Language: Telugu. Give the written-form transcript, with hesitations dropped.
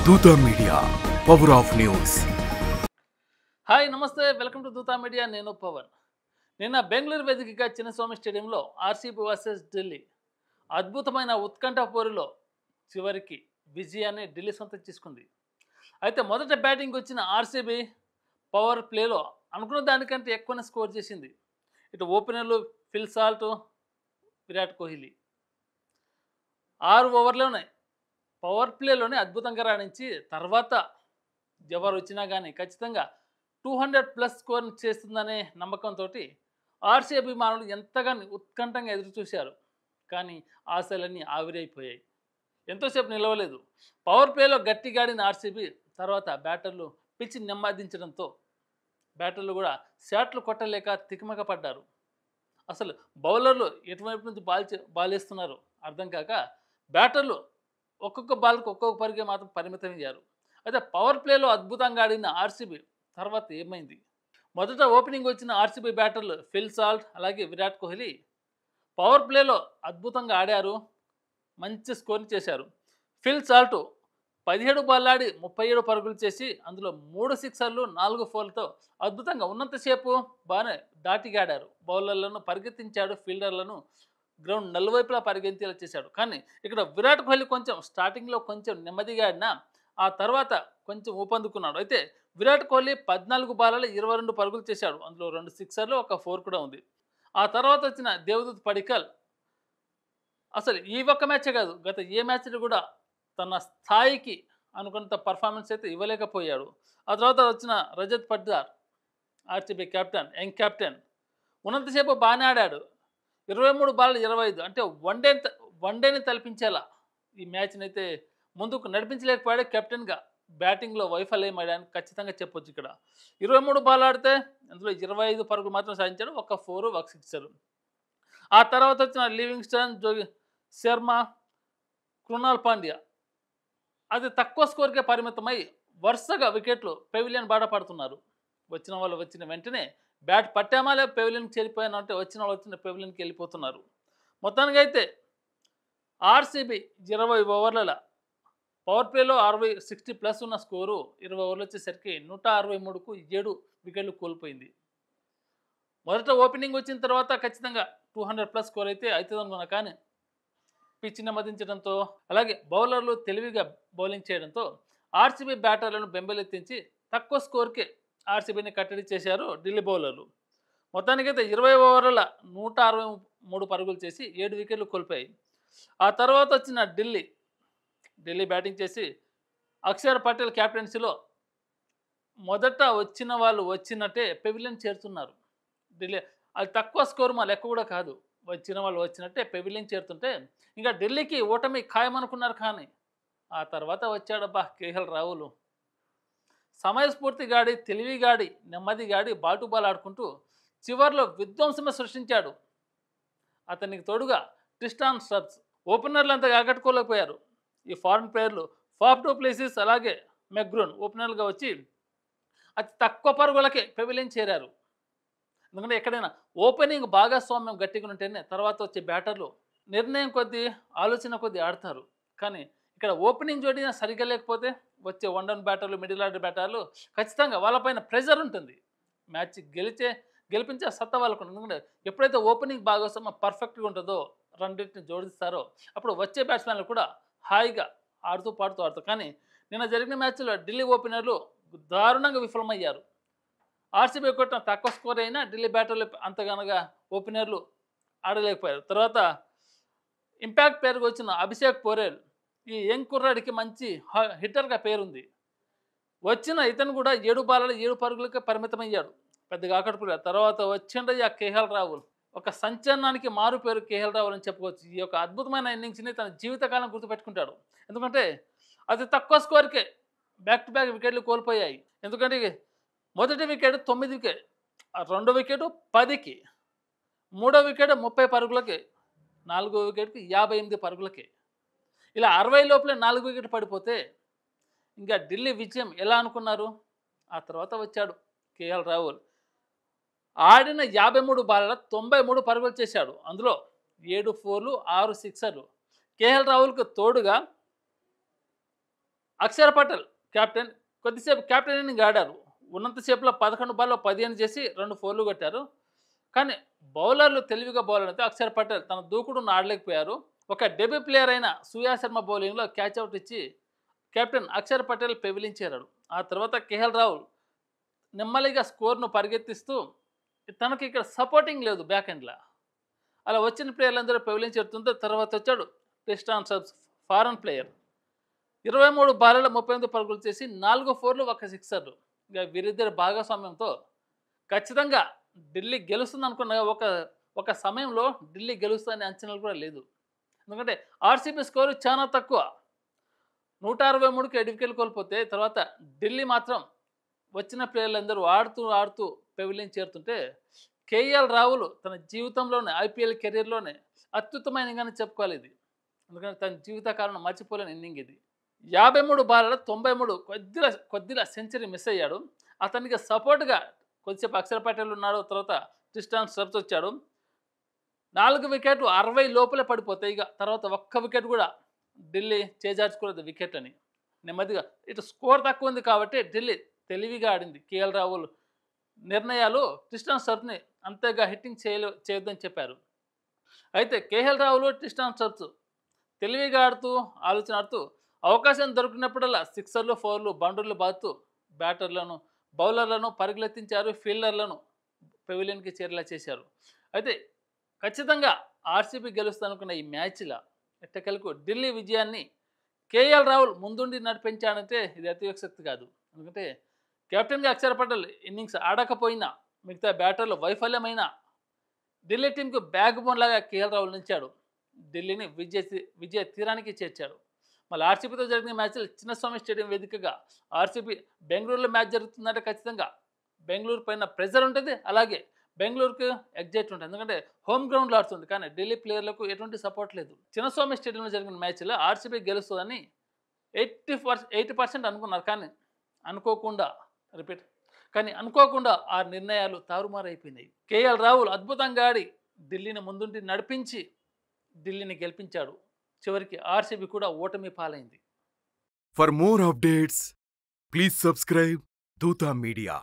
Dootha media power of news. Hi నమస్తే, వెల్కమ్ టు దూతా మీడియా. నేను పవన్. నిన్న బెంగళూరు వేదికగా చిన్నస్వామి స్టేడియంలో ఆర్సీబీ వర్సెస్ ఢిల్లీ అద్భుతమైన ఉత్కంఠ పోరులో చివరికి విజయాన్ని ఢిల్లీ సొంతం చేసుకుంది. అయితే మొదట బ్యాటింగ్ వచ్చిన ఆర్సీబీ పవర్ ప్లేలో అనుకున్న దానికంటే ఎక్కువనే స్కోర్ చేసింది. ఇటు ఓపెనర్లు ఫిల్ సాల్ట్, విరాట్ కోహ్లీ 6 ఓవర్లోనే పవర్ ప్లేలోనే అద్భుతంగా రాణించి తర్వాత ఎవరు వచ్చినా కానీ ఖచ్చితంగా 200+ స్కోర్ చేస్తుందనే నమ్మకంతో ఆర్సీ అభిమానులు ఎంతగానో ఉత్కంఠంగా ఎదురు చూశారు. కానీ ఆశలన్నీ ఆవిరైపోయాయి. ఎంతోసేపు నిలవలేదు. పవర్ ప్లేలో గట్టిగాడిన ఆర్సీబీ తర్వాత బ్యాటర్లు పిచ్చి నెమ్మదించడంతో బ్యాటర్లు కూడా షాట్లు కొట్టలేక తికమక పడ్డారు. అసలు బౌలర్లు ఎటువైపు నుంచి బాల్ వేస్తున్నారో అర్థం కాక బ్యాటర్లు ఒక్కొక్క బాల్కి ఒక్కొక్క పరుగే మాత్రం పరిమితం అయ్యారు. అయితే పవర్ ప్లేలో అద్భుతంగా ఆడిన ఆర్సీబీ తర్వాత ఏమైంది? మొదట ఓపెనింగ్ వచ్చిన ఆర్సీబీ బ్యాటర్లు ఫిల్ సాల్ట్ అలాగే విరాట్ కోహ్లీ పవర్ ప్లేలో అద్భుతంగా ఆడారు, మంచి స్కోర్ చేశారు. ఫిల్ సాల్ట్ 17 బాల్ ఆడి 37 పరుగులు చేసి అందులో 3 సిక్సర్లు 4 ఫోర్లతో అద్భుతంగా ఉన్నంతసేపు బాగానే దాటిగా ఆడారు. బౌలర్లను పరిగెత్తించాడు, ఫీల్డర్లను గ్రౌండ్ నలువైపులా పరిగెత్తిలా చేశాడు. కానీ ఇక్కడ విరాట్ కోహ్లీ కొంచెం స్టార్టింగ్లో కొంచెం నెమ్మదిగా ఆడినా ఆ తర్వాత కొంచెం ఊపందుకున్నాడు. అయితే విరాట్ కోహ్లీ 14 బాలలో 22 పరుగులు చేశాడు. అందులో 2 సిక్సర్లు 1 ఫోర్ కూడా ఉంది. ఆ తర్వాత వచ్చిన దేవదూత్ పడిక్కల్ అసలు ఈ ఒక్క మ్యాచే కాదు, గత ఏ మ్యాచ్లో కూడా తన స్థాయికి అనుకున్నంత పర్ఫార్మెన్స్ అయితే ఇవ్వలేకపోయాడు. ఆ తర్వాత వచ్చిన Rajat Patidar RCB captain, young captain ఉన్నంతసేపు బాగానే ఆడాడు. 23 బాల్ 25 అంటే వన్డేని తలపించేలా ఈ మ్యాచ్ని అయితే ముందుకు నడిపించలేకపోయాడు. కెప్టెన్గా బ్యాటింగ్లో వైఫల్యం ఆడాలని ఖచ్చితంగా చెప్పొచ్చు. ఇక్కడ 23 బాల్ ఆడితే అందులో 25 పరుగులు మాత్రం సాధించాడు, 1 ఫోర్ 1 సిక్సర్. ఆ తర్వాత వచ్చిన లివింగ్స్టన్, జోగి శర్మ, కృణాల్ పాండ్యా అది తక్కువ స్కోర్కే పరిమితమై వరుసగా వికెట్లు పెవిలియన్ బాట పడుతున్నారు. వచ్చిన వాళ్ళు వచ్చిన వెంటనే బ్యాట్ పట్టామా లేదా పెవిలియన్కి చేరిపోయాను అంటే వచ్చిన వాళ్ళు వచ్చిన పెవిలియన్కి వెళ్ళిపోతున్నారు. మొత్తానికి అయితే ఆర్సీబీ 20 ఓవర్ల పవర్ ప్లేలో 60+ ఉన్న స్కోరు 20 ఓవర్లు వచ్చేసరికి 163కు 7 వికెట్లు కోల్పోయింది. మొదట ఓపెనింగ్ వచ్చిన తర్వాత ఖచ్చితంగా 200+ స్కోర్ అయితే అవుతుంది అనుకున్నా. కానీ పిచ్ నెమ్మదించడంతో అలాగే బౌలర్లు తెలివిగా బౌలింగ్ చేయడంతో ఆర్సీబీ బ్యాటర్లను బెంబెలెత్తించి తక్కువ స్కోర్కే ఆర్సీబీని కట్టడి చేశారు ఢిల్లీ బౌలర్లు. మొత్తానికైతే 20 ఓవర్ల 163 పరుగులు చేసి 7 వికెట్లు కోల్పోయాయి. ఆ తర్వాత వచ్చిన ఢిల్లీ బ్యాటింగ్ చేసి అక్షర్ పటేల్ క్యాప్టెన్సీలో మొదట వచ్చిన వాళ్ళు వచ్చినట్టే పెవిలియన్ చేరుతున్నారు. ఢిల్లీ అది తక్కువ స్కోర్ మా లెక్క కూడా కాదు, వచ్చిన వాళ్ళు వచ్చినట్టే పెవిలియన్ చేరుతుంటే ఇంకా ఢిల్లీకి ఓటమి ఖాయమనుకున్నారు. కానీ ఆ తర్వాత వచ్చాడబ్బా కేఎల్ రాహుల్. సమయస్ఫూర్తి గాడి, తెలివి గాడి, నెమ్మది గాడి, బాటు బాల్ ఆడుకుంటూ చివర్లో విధ్వంసమే సృష్టించాడు. అతనికి తోడుగా ట్రిస్టాన్ స్టబ్స్ ఓపెనర్లు అంతా ఆకట్టుకోలేకపోయారు. ఈ ఫారెన్ ప్లేయర్లు ఫాఫ్ డు ప్లెసిస్ అలాగే మెగ్రూన్ ఓపెనర్లుగా వచ్చి అతి తక్కువ పరుగులకే పెవిలియన్ చేరారు. ఎందుకంటే ఎక్కడైనా ఓపెనింగ్ భాగస్వామ్యం గట్టిగా ఉంటేనే తర్వాత వచ్చే బ్యాటర్లు నిర్ణయం కొద్దీ ఆలోచన కొద్దీ ఆడతారు. కానీ ఇక్కడ ఓపెనింగ్ జోడిన సరిగ్గా లేకపోతే వచ్చే 1 డౌన్ బ్యాటర్లు, మిడిల్ ఆర్డర్ బ్యాటర్లు ఖచ్చితంగా వాళ్ళపైన ప్రెజర్ ఉంటుంది. మ్యాచ్ గెలిపించే సత్తా వాళ్ళకు ఉంటుంది. ఎందుకంటే ఎప్పుడైతే ఓపెనింగ్ భాగస్వామ్యం పర్ఫెక్ట్గా ఉంటుందో, రన్ రేట్ని జోడిస్తారో అప్పుడు వచ్చే బ్యాట్స్మెన్లు కూడా హాయిగా ఆడుతూ ఆడతారు. కానీ నిన్న జరిగిన మ్యాచ్లో ఢిల్లీ ఓపెనర్లు దారుణంగా విఫలమయ్యారు. ఆర్సీబీ కొట్టిన తక్కువ స్కోర్ అయినా ఢిల్లీ బ్యాటర్లు అంతగానగా ఓపెనర్లు ఆడలేకపోయారు. తర్వాత ఇంపాక్ట్ పేరుకు వచ్చిన అభిషేక్ పోరెల్ ఈ యంగ్ కుర్రాడికి మంచి హిట్టర్గా పేరుంది. వచ్చిన ఇతను కూడా 7 బాలలో 7 పరుగులకే పరిమితమయ్యాడు, పెద్దగా ఆకట్టుకోలేదు. తర్వాత వచ్చిండయ్య కేఎల్ రాహుల్, ఒక సంచలనానికి మారు పేరు కేఎల్ రాహుల్ అని చెప్పుకోవచ్చు. ఈ యొక్క అద్భుతమైన ఇన్నింగ్స్ని తన జీవితకాలం గుర్తుపెట్టుకుంటాడు. ఎందుకంటే అది తక్కువ స్కోర్కే బ్యాక్ టు బ్యాక్ వికెట్లు కోల్పోయాయి. ఎందుకంటే మొదటి వికెట్ 9కి, రెండో వికెట్ 10కి, మూడో వికెట్ 30 పరుగులకి, నాలుగో వికెట్కి 58 పరుగులకి. ఇలా 60 లోపలే 4 వికెట్ పడిపోతే ఇంకా ఢిల్లీ విజయం ఎలా అనుకున్నారు? ఆ తర్వాత వచ్చాడు కేఎల్ రాహుల్. ఆడిన 53 బాళ్ళ 93 పరుగులు చేశాడు. అందులో 7 ఫోర్లు 6 సిక్సర్లు. కేఎల్ రాహుల్కు తోడుగా అక్షర్ పటేల్ కెప్టెన్ కొద్దిసేపు కెప్టెన్ ఆడారు. ఉన్నంతసేపులో 11 బాల్‌లో 15 చేసి 2 ఫోర్‌లు కొట్టారు. కానీ బౌలర్లు తెలివిగా బౌలర్ అయితే అక్షర్ పటేల్ తన దూకుడును ఆడలేకపోయారు. ఒక డెబ్యూ ప్లేయర్ అయిన సూర్య శర్మ బౌలింగ్‌లో క్యాచ్ ఔట్ ఇచ్చి కెప్టెన్ అక్షర్ పటేల్ పెవిలియన్ చేరాడు. ఆ తర్వాత కేఎల్ రాహుల్ నెమ్మదిగా స్కోర్‌ను పరిగెత్తిస్తూ తనకి ఇక్కడ సపోర్టింగ్ లేదు బ్యాక్ ఎండ్‌ల. అలా వచ్చిన ప్లేయర్లందరూ పెవిలియన్ చేరుతుంటే తర్వాత వచ్చాడు ట్రిస్టాన్ సబ్స్ ఫారెన్ ప్లేయర్. 23 బాల్‌లలో 38 పరుగులు చేసి 4 ఫోర్‌లు, 1 సిక్సర్లు. ఇక వీరిద్దరి భాగస్వామ్యంతో ఖచ్చితంగా ఢిల్లీ గెలుస్తుందనుకున్న ఒక సమయంలో ఢిల్లీ గెలుస్తుందనే అంచనాలు కూడా లేదు. ఎందుకంటే ఆర్‌సీబీ స్కోరు చాలా తక్కువ. 163కి 7 వికెట్లు కోల్పోతే తర్వాత ఢిల్లీ మాత్రం వచ్చిన ప్లేయర్లందరూ ఆడుతూ పెవిలియన్ చేరుతుంటే కేఎల్ రాహుల్ తన జీవితంలోనే ఐపీఎల్ కెరీర్‌లోనే అత్యుత్తమ ఇన్నింగ్ అని చెప్పుకోవాలి ఇది. ఎందుకంటే తన జీవితకాలంలో మర్చిపోలేని ఇన్నింగ్ ఇది. 53 బాల్‌లలో 93 కొద్దిగా సెంచరీ మిస్ అయ్యాడు. అతనికి సపోర్ట్‌గా కొద్దిసేపు అక్షర్ పటేల్ ఉన్నాడు. తర్వాత ట్రిస్టాన్ స్టబ్స్ వచ్చాడు. 4 వికెట్లు 60 లోపలే పడిపోతాయి. ఇక తర్వాత ఒక్క వికెట్ కూడా ఢిల్లీ చేజార్చుకోలేదు వికెట్లని. నెమ్మదిగా ఇటు స్కోర్ తక్కువ ఉంది కాబట్టి ఢిల్లీ తెలివిగా ఆడింది. కేఎల్ రాహుల్ నిర్ణయాలు ట్రిస్టాన్ స్టబ్స్‌ని అంతగా హిట్టింగ్ చేయొద్దని చెప్పారు. అయితే కేఎల్ రాహుల్, ట్రిస్టాన్ స్టబ్స్ తెలివిగా ఆడుతూ అవకాశం దొరికినప్పుడల్లా సిక్సర్లు, ఫోర్లు, బౌండరీలు బాదుతూ బ్యాటర్లను, బౌలర్లను పరుగులెత్తించారు. ఫీల్డర్లను పెవిలియన్‌కి చేరేలా చేశారు. అయితే ఖచ్చితంగా ఆర్‌సీబీ గెలుస్తుందనుకున్న ఈ మ్యాచ్‌ల ఎట్టకేలకు ఢిల్లీ విజయాన్ని కేఎల్ రాహుల్ ముందుండి నడిపించాడంటే ఇది అతిశయోక్తి కాదు. ఎందుకంటే కెప్టెన్‌గా అక్షర్ పటేల్ ఇన్నింగ్స్ ఆడకపోయినా, మిగతా బ్యాటర్లు వైఫల్యమైన ఢిల్లీ టీంకు బ్యాక్ బోన్ లాగా కేఎల్ రాహుల్ నిలిచాడు. ఢిల్లీని విజయ తీరానికి చేర్చాడు. మళ్ళీ ఆర్‌సీబీతో జరిగిన మ్యాచ్‌లో చిన్నస్వామి స్టేడియం వేదికగా ఆర్‌సీబీ బెంగళూరులో మ్యాచ్ జరుగుతుందంటే ఖచ్చితంగా బెంగళూరు పైన ప్రెజర్ ఉంటుంది. అలాగే బెంగళూరుకు ఎగ్జైట్ ఉంటుంది. ఎందుకంటే హోమ్ గ్రౌండ్‌లో ఆడుతుంది. కానీ ఢిల్లీ ప్లేయర్లకు ఎటువంటి సపోర్ట్ లేదు. చిన్నస్వామి స్టేడియంలో జరిగిన మ్యాచ్‌లో ఆర్‌సీబీ గెలుస్తుందని 80% అనుకున్నారు. కానీ అనుకోకుండా ఆ నిర్ణయాలు తారుమారైపోయినాయి. కేఎల్ రాహుల్ అద్భుతంగా ఆడి ఢిల్లీని ముందుండి నడిపించి ఢిల్లీని గెలిపించాడు. చివరికి ఆర్‌సీబీ కూడా ఓటమి పాలైంది. For more updates, please subscribe Dutta Media.